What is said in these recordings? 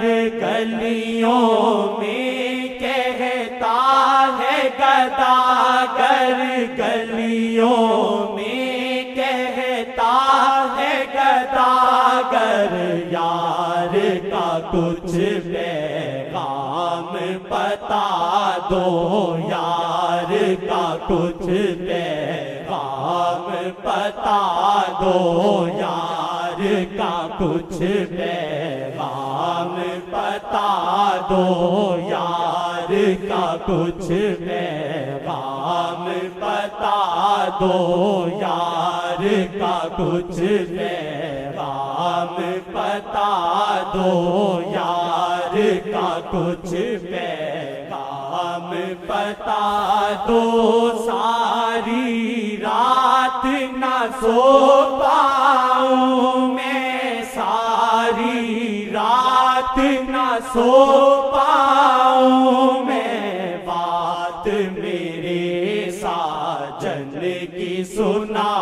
گلیوں میں کہتا ہے گداگر، گلیوں میں کہتا ہے گداگر، یار کا کچھ پیغام بتا دو، یار کا کچھ پیغام بتا دو، یار کا کچھ پیغام بتا دو، یار کا کچھ پیغام بتا دو، یار کا کچھ پیغام بتا دو، یار کا کچھ پیغام بتا دو، ساری رات نہ سو پاؤں میں، ساری رات نہ سو پاؤں میں، بات میرے ساجن کی سنا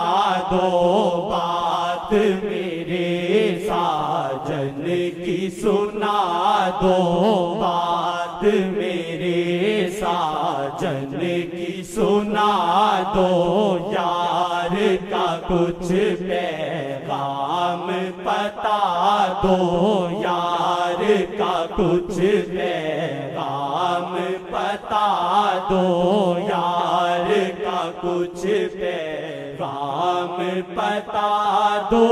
دو، بات میرے ساجن کی سنا دو، بات میرے ساجن کی سنا دو، یار کا کچھ پیغام بتا دو، یار کا کچھ پیغام بتا دو، یار کا کچھ پیغام بتا دو،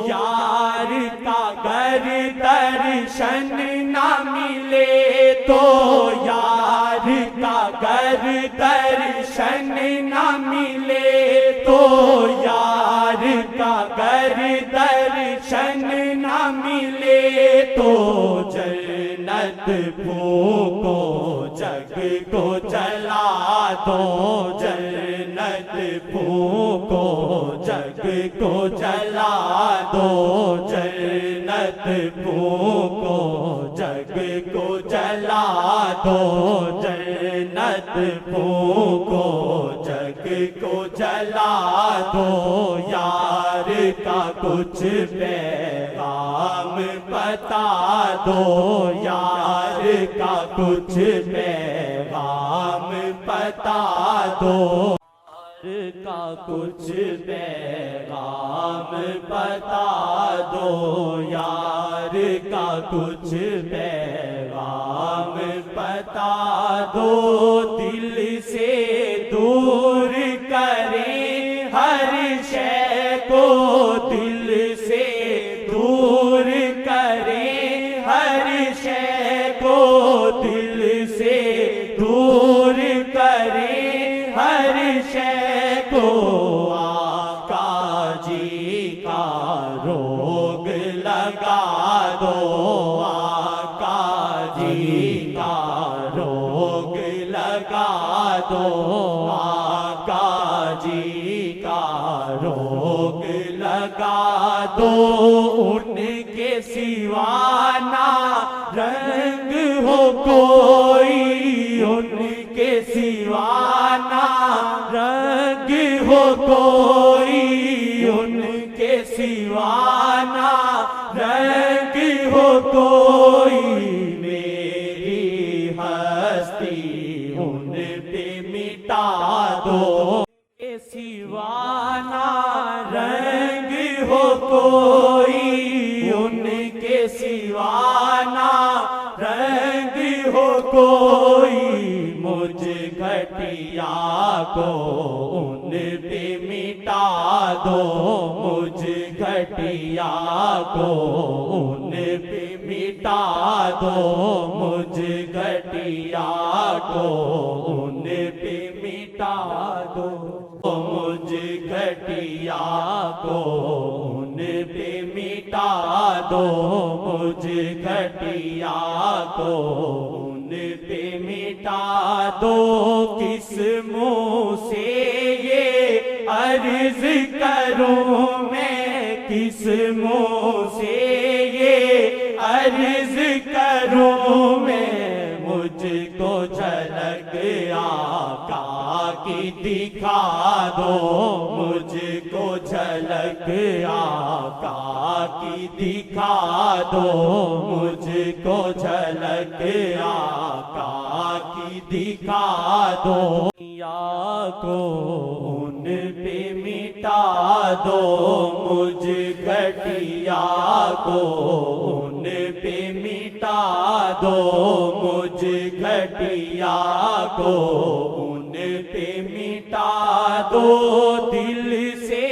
یار کا گر درشن نہ ملے تو، یار کا گر درشن نہ ملے تو، یار کا گر درشن نہ ملے تو، جنت پھونکو جگ کو جلا دو، جنت پھونکو جگ کو جلا دو، جنت پھونکو جگ کو جلا دو، جنت پھونکو جگ کو جلا دو، یار کا کچھ پیغام بتا دو، یار کا کچھ پیغام بتا دو، یار کا کچھ پیغام بتا دو، یار کا کچھ پیغام بتا دو، دل سے دور کریں ہر شے کو، دل سے دور کریں ہر شے کو، دل سے دور کریں ہر شے کو، آقا جی کا روگ لگا دو، آقا جی کا روگ لگا دو، آقا جی کا روگ لگا دو، ان کے سوا نہ رنگ ہو کوئی، ان کے سوا نہ رنگ ہو کوئی، ان کے سوا نہ رنگ ہو کوئی، میری ہستی ان پہ مٹا دو، کے سوا نہ رنگ ہو کوئی، ان کے سوا نہ رنگ ہو کوئی، مجھ گھٹیا کو ان پہ مٹا دو، مجھ گھٹیا کو ان پہ مٹا دو، مجھ گھٹیا کو ان پہ مٹا دو، مجھ گھٹیا کو ان پہ مٹا دو، مجھ گھٹیا کو ان پہ مٹا دو، کس منہ سے یہ عرض کروں میں، کس منہ سے یہ عرض کروں میں، مجھ کو جھلک آقا کی دکھا دو، مجھ کو جھلک آقا کی دکھا دو مجھ کو جھلک آقا کی دکھا دو یا کو ان پہ مٹا دو مجھ گھٹیا کو ان پہ مٹا دو مجھ گھٹیا کو ان پہ مٹا دو دل سے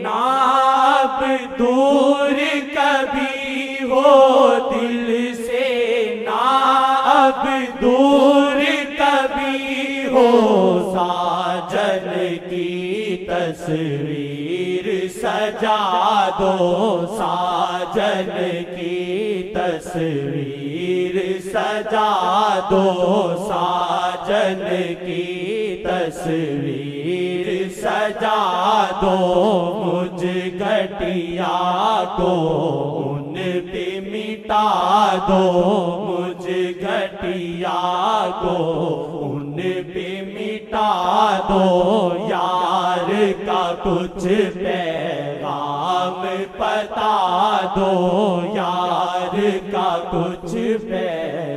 ناب دور کبھی ہو دل سے ناب دور کبھی ہو ساجن کی تصویر سجا دو ساجن کی تصویر سجا دو ساجن کی تصویر سجا دو مجھ گھٹیا کو ان پہ مٹا دو مجھ گھٹیا کو ان پہ مٹا دو یار کا کچھ پیغام بتا دو یار کا کچھ پیغام